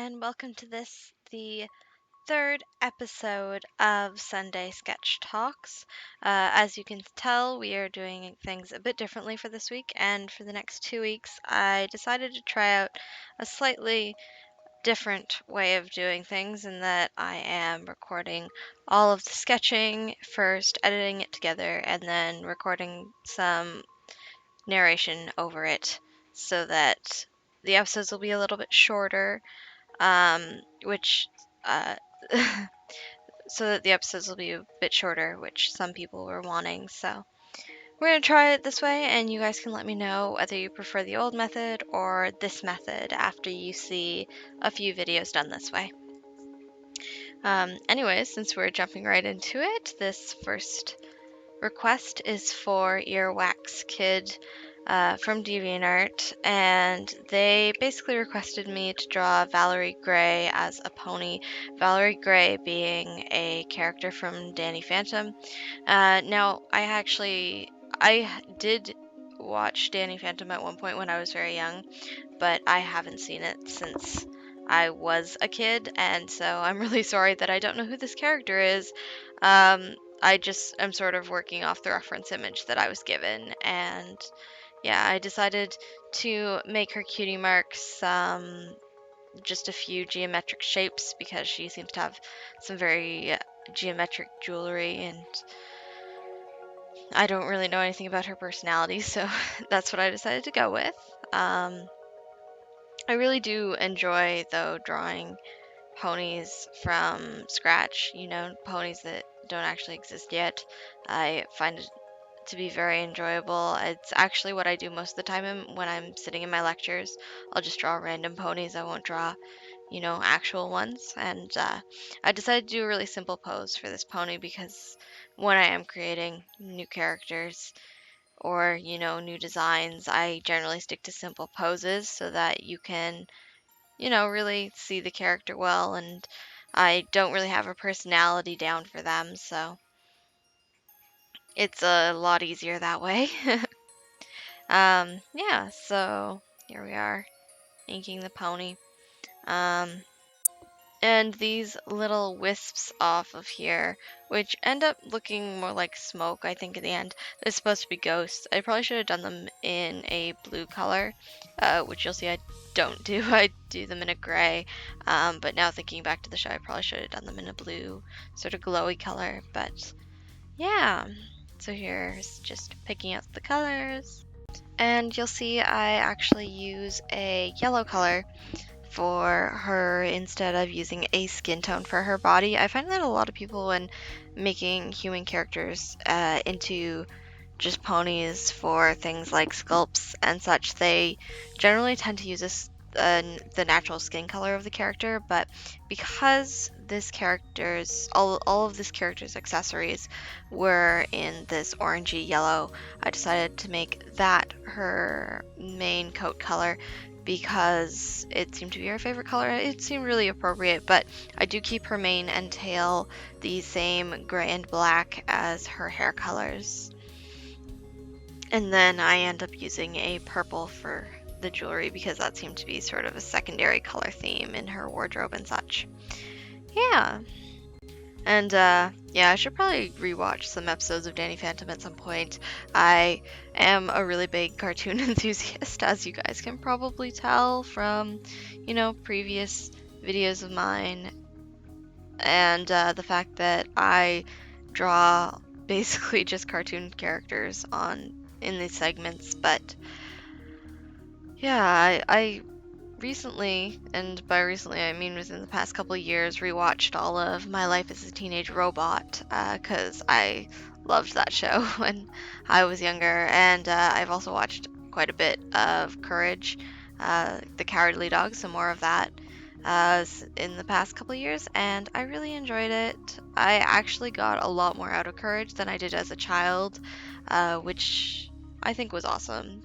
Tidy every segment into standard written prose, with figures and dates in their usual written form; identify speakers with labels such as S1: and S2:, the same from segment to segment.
S1: and welcome to the third episode of Sunday Sketch Talks. As you can tell, we are doing things a bit differently for this week, and for the next 2 weeks, I decided to try out a slightly different way of doing things in that I am recording all of the sketching first, editing it together, and then recording some narration over it so that the episodes will be a little bit shorter, which so that the episodes will be a bit shorter, which some people were wanting. So we're going to try it this way, and you guys can let me know whether you prefer the old method or this method after you see a few videos done this way. Anyways, since we're jumping right into it, this first request is for Earwax Kid from DeviantArt, and they basically requested me to draw Valerie Gray as a pony, Valerie Gray being a character from Danny Phantom. Now, I did watch Danny Phantom at one point when I was very young, but I haven't seen it since I was a kid, and so I'm really sorry that I don't know who this character is. I just am sort of working off the reference image that I was given, and yeah, I decided to make her cutie marks just a few geometric shapes because she seems to have some very geometric jewelry, and I don't really know anything about her personality, so that's what I decided to go with. I really do enjoy, though, drawing ponies from scratch, ponies that don't actually exist yet. I find it to be very enjoyable. It's actually what I do most of the time when I'm sitting in my lectures. I'll just draw random ponies. I won't draw, actual ones. And I decided to do a really simple pose for this pony because when I am creating new characters or, new designs, I generally stick to simple poses so that you can really see the character well, and I don't really have a personality down for them, so it's a lot easier that way. Yeah, so here we are, inking the pony. And these little wisps off of here, which end up looking more like smoke, I think, in the end. They're supposed to be ghosts. I probably should have done them in a blue color, which you'll see I don't do. I do them in a gray, but now thinking back to the show, I probably should have done them in a blue, sort of glowy color, but yeah. So here's just picking out the colors. And you'll see I actually use a yellow color for her instead of using a skin tone for her body. I find that a lot of people, when making human characters into just ponies for things like sculpts and such, they generally tend to use the natural skin color of the character, but because all of this character's accessories were in this orangey yellow, I decided to make that her main coat color because it seemed to be her favorite color. It seemed really appropriate, but I do keep her mane and tail the same gray and black as her hair colors. And then I end up using a purple for the jewelry because that seemed to be sort of a secondary color theme in her wardrobe and such. Yeah. And yeah, I should probably rewatch some episodes of Danny Phantom at some point. I am a really big cartoon enthusiast, as you guys can probably tell from, previous videos of mine. And the fact that I draw basically just cartoon characters in these segments. But yeah, I recently, and by recently I mean within the past couple of years, rewatched all of My Life as a Teenage Robot because I loved that show when I was younger, and I've also watched quite a bit of Courage, The Cowardly Dog, some more of that in the past couple of years, and I really enjoyed it. I actually got a lot more out of Courage than I did as a child, which I think was awesome.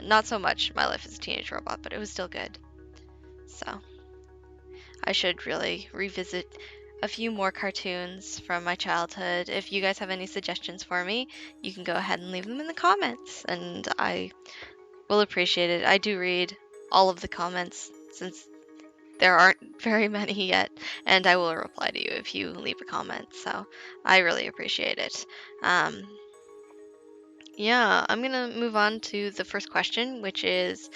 S1: Not so much My Life as a Teenage Robot, but it was still good. So I should really revisit a few more cartoons from my childhood. If you guys have any suggestions for me, you can go ahead and leave them in the comments, and I will appreciate it. I do read all of the comments since there aren't very many yet, and I will reply to you if you leave a comment. So I really appreciate it. Um, yeah, I'm gonna move on to the first question, which is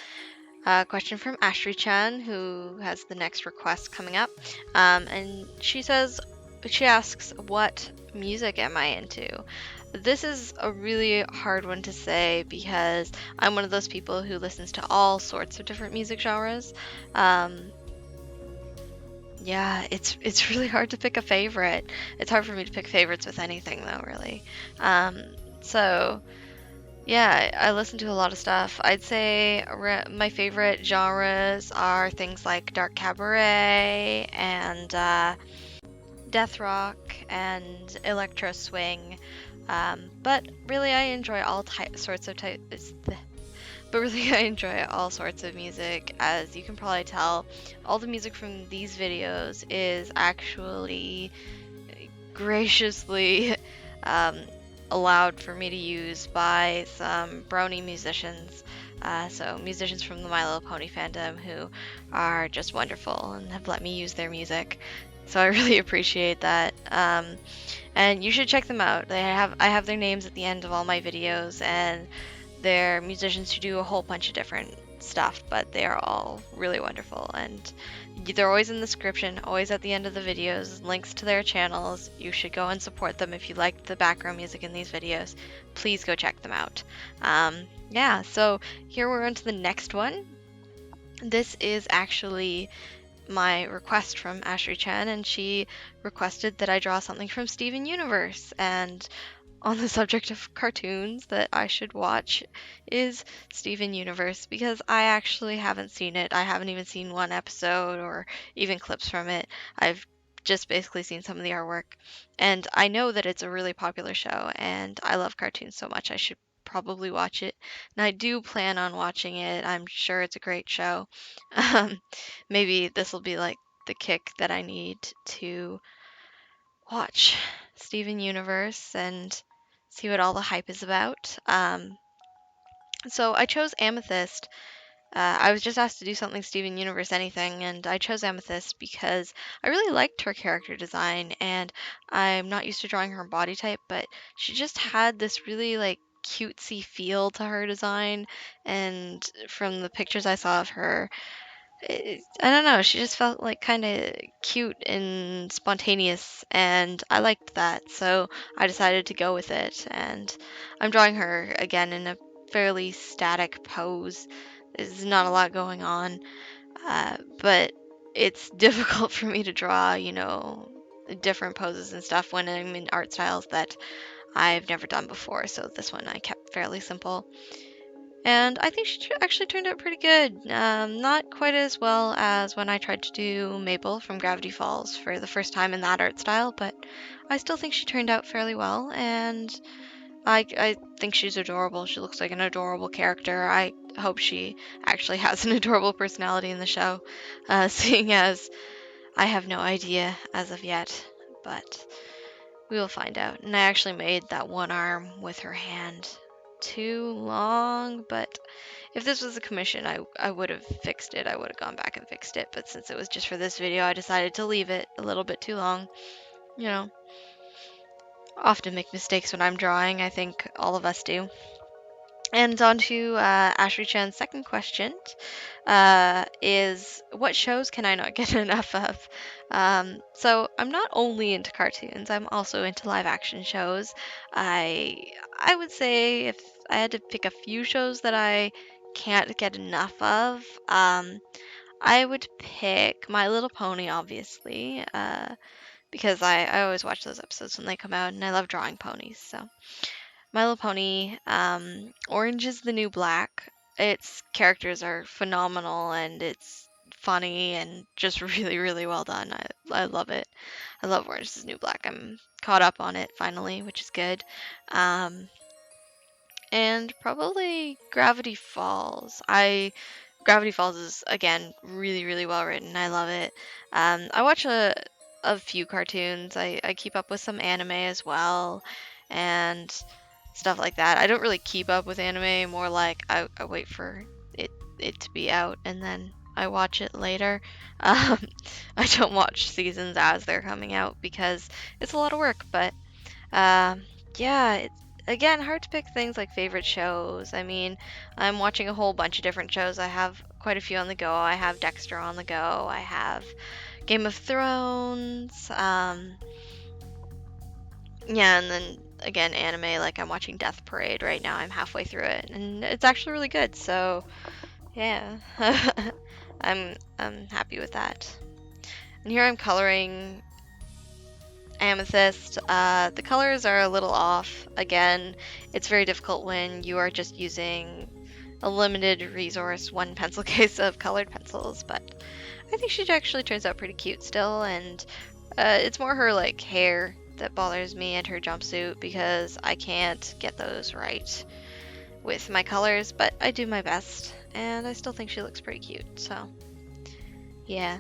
S1: a question from Ashley Chan, who has the next request coming up. And she asks, what music am I into? This is a really hard one to say because I'm one of those people who listens to all sorts of different music genres. Um, yeah, it's really hard to pick a favorite. It's hard for me to pick favorites with anything though, really. Um, so yeah, I listen to a lot of stuff. I'd say my favorite genres are things like dark cabaret and death rock and electro swing. But really, I enjoy all sorts of types. But really, I enjoy all sorts of music. As you can probably tell, all the music from these videos is actually graciously um, allowed for me to use by some brony musicians. So musicians from the My Little Pony fandom who are just wonderful and have let me use their music. So I really appreciate that. And you should check them out. I have their names at the end of all my videos, and they're musicians who do a whole bunch of different stuff, but they are all really wonderful. And they're always in the description, always at the end of the videos, links to their channels. You should go and support them if you like the background music in these videos. Please go check them out. Yeah, so here we're on to the next one. This is actually my request from Ashley Chen, and she requested that I draw something from Steven Universe. And on the subject of cartoons that I should watch is Steven Universe because I actually haven't seen it. I haven't even seen one episode or even clips from it. I've just basically seen some of the artwork. And I know that it's a really popular show, and I love cartoons so much I should probably watch it. And I do plan on watching it. I'm sure it's a great show. Um, Maybe this will be like the kick that I need to watch Steven Universe and see what all the hype is about. So I chose Amethyst. I was just asked to do something Steven Universe anything, and I chose Amethyst because I really liked her character design, and I'm not used to drawing her body type, but she just had this really like cutesy feel to her design, and from the pictures I saw of her, I don't know, she just felt like kind of cute and spontaneous, and I liked that, so I decided to go with it. And I'm drawing her again in a fairly static pose. There's not a lot going on, but it's difficult for me to draw, different poses and stuff when I'm in art styles that I've never done before, so this one I kept fairly simple. And I think she actually turned out pretty good. Not quite as well as when I tried to do Mabel from Gravity Falls for the first time in that art style, but I still think she turned out fairly well, and I think she's adorable. She looks like an adorable character. I hope she actually has an adorable personality in the show, seeing as I have no idea as of yet, but we will find out. And I actually made that one arm with her hand too long, but if this was a commission, I would have fixed it. I would have gone back and fixed it, but since it was just for this video, I decided to leave it a little bit too long. You know, often make mistakes when I'm drawing. I think all of us do. And on to Ashley Chan's second question is what shows can I not get enough of? So I'm not only into cartoons, I'm also into live action shows. I I would say if I had to pick a few shows that I can't get enough of, I would pick My Little Pony, obviously, because I always watch those episodes when they come out, and I love drawing ponies, so. My Little Pony, Orange is the New Black. Its characters are phenomenal and it's funny and just really, really well done. I love it. I love Orange is the New Black. I'm caught up on it finally, which is good. Um, and probably Gravity Falls is again really, really well written. I love it. I watch a few cartoons. I keep up with some anime as well, and stuff like that. I don't really keep up with anime. More like I wait for it to be out and then I watch it later. Um, I don't watch seasons as they're coming out because it's a lot of work. But um, yeah, it's again hard to pick things like favorite shows. I mean, I'm watching a whole bunch of different shows. I have quite a few on the go. I have Dexter on the go. I have Game of Thrones. Yeah, and then again, anime. Like I'm watching Death Parade right now. I'm halfway through it, and it's actually really good. So yeah, I'm happy with that. And here I'm coloring Amethyst. The colors are a little off. Again, it's very difficult when you are just using a limited resource, one pencil case of colored pencils, but I think she actually turns out pretty cute still, and it's more her like hair that bothers me and her jumpsuit because I can't get those right with my colors, but I do my best, and I still think she looks pretty cute, so yeah.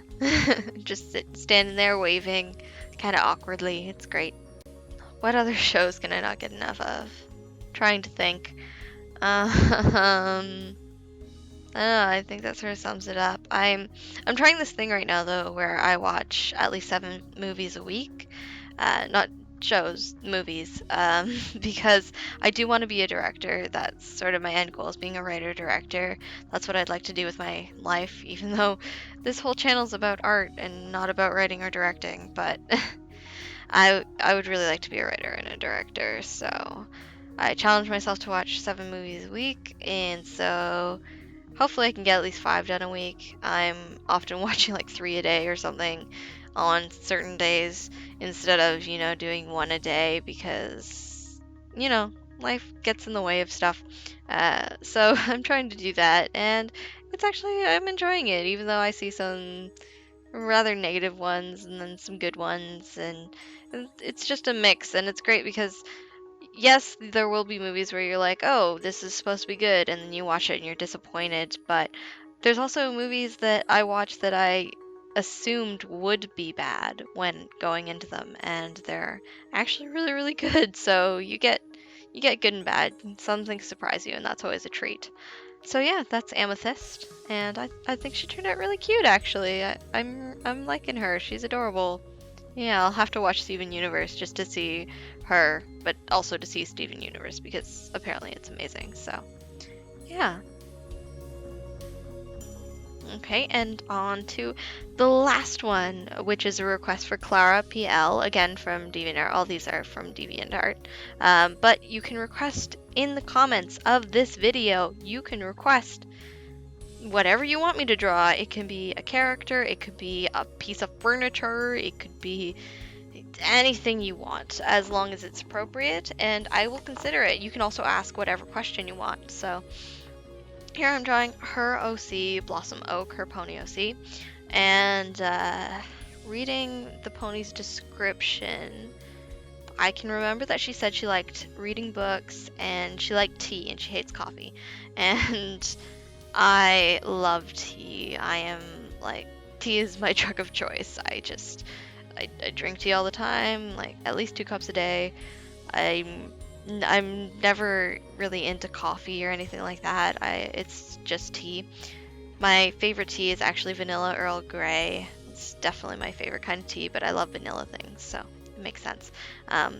S1: Just standing there waving kind of awkwardly. It's great. What other shows can I not get enough of? Trying to think. Um, I don't know, I think that sort of sums it up. I'm trying this thing right now though where I watch at least 7 movies a week. Not shows, movies. Because I do want to be a director. That's sort of my end goal is being a writer director. That's what I'd like to do with my life, even though this whole channel is about art and not about writing or directing. But I would really like to be a writer and a director. So I challenge myself to watch 7 movies a week, and so hopefully I can get at least 5 done a week. I'm often watching like 3 a day or something on certain days instead of, doing one a day because, you know, life gets in the way of stuff. So I'm trying to do that, and I'm enjoying it, even though I see some rather negative ones and then some good ones, and it's just a mix, and it's great because yes, there will be movies where you're like, oh, this is supposed to be good, and then you watch it and you're disappointed. But there's also movies that I watch that I assumed would be bad when going into them, and they're actually really, really good. So you get good and bad. Some things surprise you, and that's always a treat. So yeah, that's Amethyst, and I think she turned out really cute actually. I'm liking her. She's adorable. Yeah, I'll have to watch Steven Universe just to see her, but also to see Steven Universe because apparently it's amazing. So, yeah. Okay, and on to the last one, which is a request for Clara PL, again from DeviantArt. All these are from DeviantArt. But you can request in the comments of this video, you can request whatever you want me to draw. It can be a character, it could be a piece of furniture, it could be anything you want as long as it's appropriate, and I will consider it. You can also ask whatever question you want. So here I'm drawing her OC, Blossom Oak, her pony OC, and reading the pony's description, I can remember that she said she liked reading books and she liked tea and she hates coffee. And I love tea. I am like, tea is my drug of choice. I drink tea all the time, like at least 2 cups a day. I'm never really into coffee or anything like that. It's just tea. My favorite tea is actually vanilla Earl Grey. It's definitely my favorite kind of tea, but I love vanilla things, so it makes sense.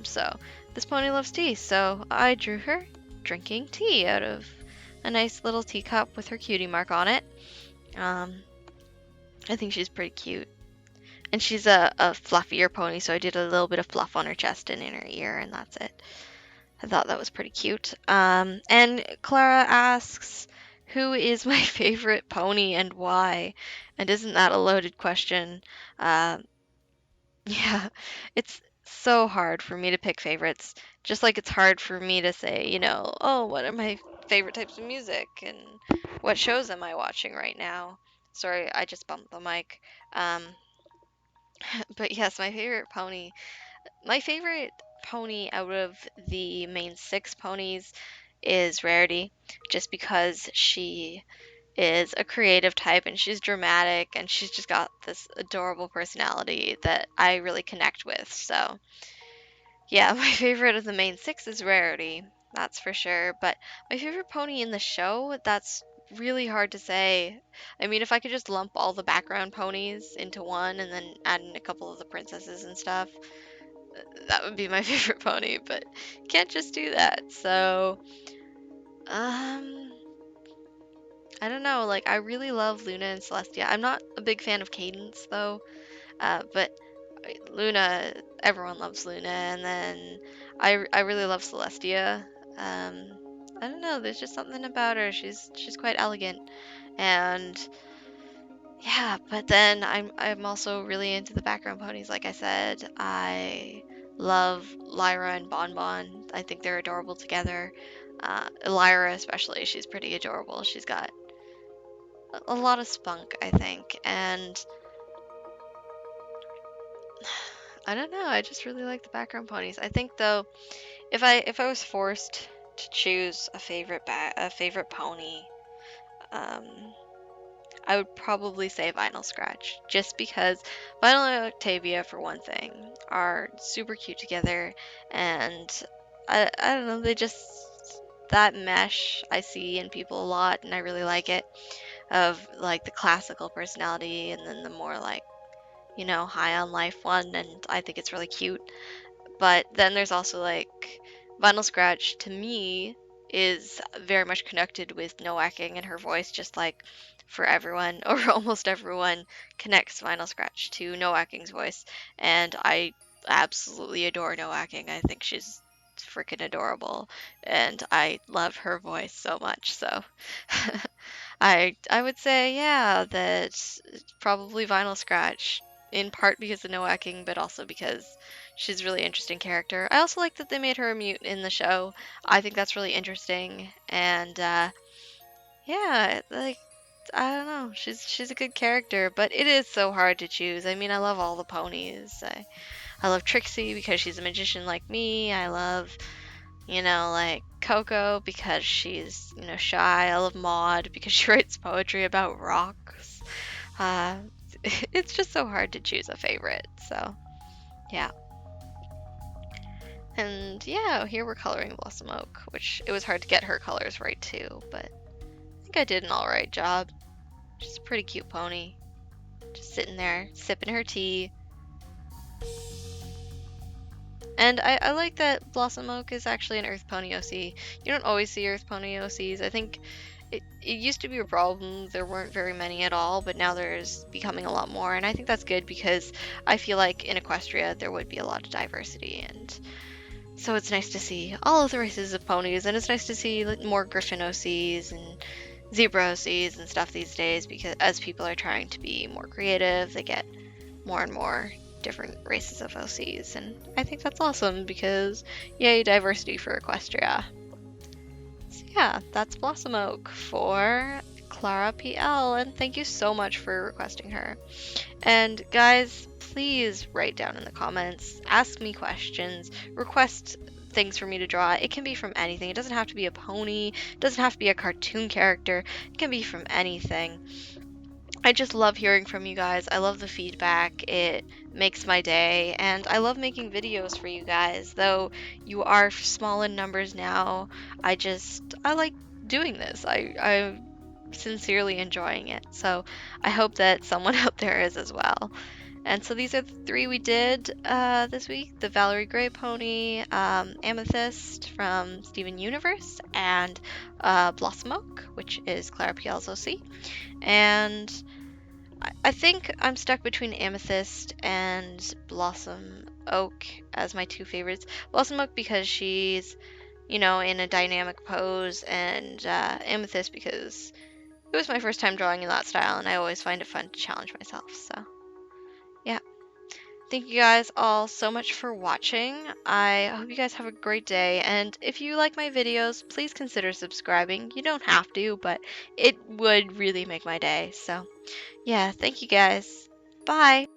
S1: So this pony loves tea, so I drew her drinking tea out of a nice little teacup with her cutie mark on it. I think she's pretty cute. And she's a fluffier pony, so I did a little bit of fluff on her chest and in her ear, and that's it. I thought that was pretty cute. And Clara asks, who is my favorite pony and why? And isn't that a loaded question? Uh, yeah, it's so hard for me to pick favorites. Just like it's hard for me to say, oh, what are my favorite types of music and what shows am I watching right now? Sorry, I just bumped the mic. Um, but yes, my favorite pony out of the main 6 ponies is Rarity, just because she is a creative type and she's dramatic and she's just got this adorable personality that I really connect with. So, yeah, my favorite of the main 6 is Rarity, that's for sure. But my favorite pony in the show, that's really hard to say. I mean, if I could just lump all the background ponies into one and then add in a couple of the princesses and stuff, that would be my favorite pony, but can't just do that. So, um, I don't know. Like, I really love Luna and Celestia. I'm not a big fan of Cadence though, but Luna, everyone loves Luna, and then I really love Celestia. Um, I don't know. There's just something about her. She's quite elegant, and yeah. But then I'm also really into the background ponies. Like I said, I love Lyra and Bonbon. I think they're adorable together. Lyra especially, she's pretty adorable. She's got a lot of spunk, I think, and I don't know. I just really like the background ponies. I think though, if I was forced to choose a favorite pony, um, I would probably say Vinyl Scratch, just because Vinyl and Octavia, for one thing, are super cute together, and I don't know, they just that mesh I see in people a lot, and I really like it. Of like the classical personality, and then the more like high on life one, and I think it's really cute. But then there's also like Vinyl Scratch to me is very much connected with Noaking and her voice, just like for everyone or almost everyone connects Vinyl Scratch to Noaking's voice. And I absolutely adore Noaking. I think she's freaking adorable and I love her voice so much. So I would say, yeah, that probably Vinyl Scratch, in part because of Noaking, but also because she's a really interesting character. I also like that they made her a mute in the show. I think that's really interesting, and yeah, like I don't know, she's a good character, but it is so hard to choose. I mean, I love all the ponies. I love Trixie because she's a magician like me. I love like Coco because she's, shy. I love Maud because she writes poetry about rocks. Uh, it's just so hard to choose a favorite. So, yeah. And yeah, here we're coloring Blossom Oak, which it was hard to get her colors right too, but I think I did an alright job. She's a pretty cute pony. Just sitting there, sipping her tea. And I like that Blossom Oak is actually an Earth Pony OC. You don't always see Earth Pony OCs. I think it used to be a problem. There weren't very many at all, but now there's becoming a lot more. And I think that's good because I feel like in Equestria there would be a lot of diversity. And so it's nice to see all of the races of ponies. And it's nice to see more Griffin OCs and Zebra OCs and stuff these days because as people are trying to be more creative, they get more and more different races of OCs, and I think that's awesome because yay, diversity for Equestria. So yeah, that's Blossom Oak for Clara PL, and thank you so much for requesting her. And guys, please write down in the comments, ask me questions, request things for me to draw. It can be from anything. It doesn't have to be a pony, it doesn't have to be a cartoon character, it can be from anything. I just love hearing from you guys. I love the feedback. It makes my day. And I love making videos for you guys. Though you are small in numbers now, I like doing this. I'm sincerely enjoying it. So I hope that someone out there is as well. And so these are the three we did this week. The Valerie Gray Pony, Amethyst from Steven Universe, and Blossom Oak, which is Clara PL's OC. And I think I'm stuck between Amethyst and Blossom Oak as my two favorites. Blossom Oak because she's, in a dynamic pose, and Amethyst because it was my first time drawing in that style, and I always find it fun to challenge myself. So, yeah. Thank you guys all so much for watching. I hope you guys have a great day, and if you like my videos, please consider subscribing. You don't have to, but it would really make my day. So, yeah, thank you guys. Bye.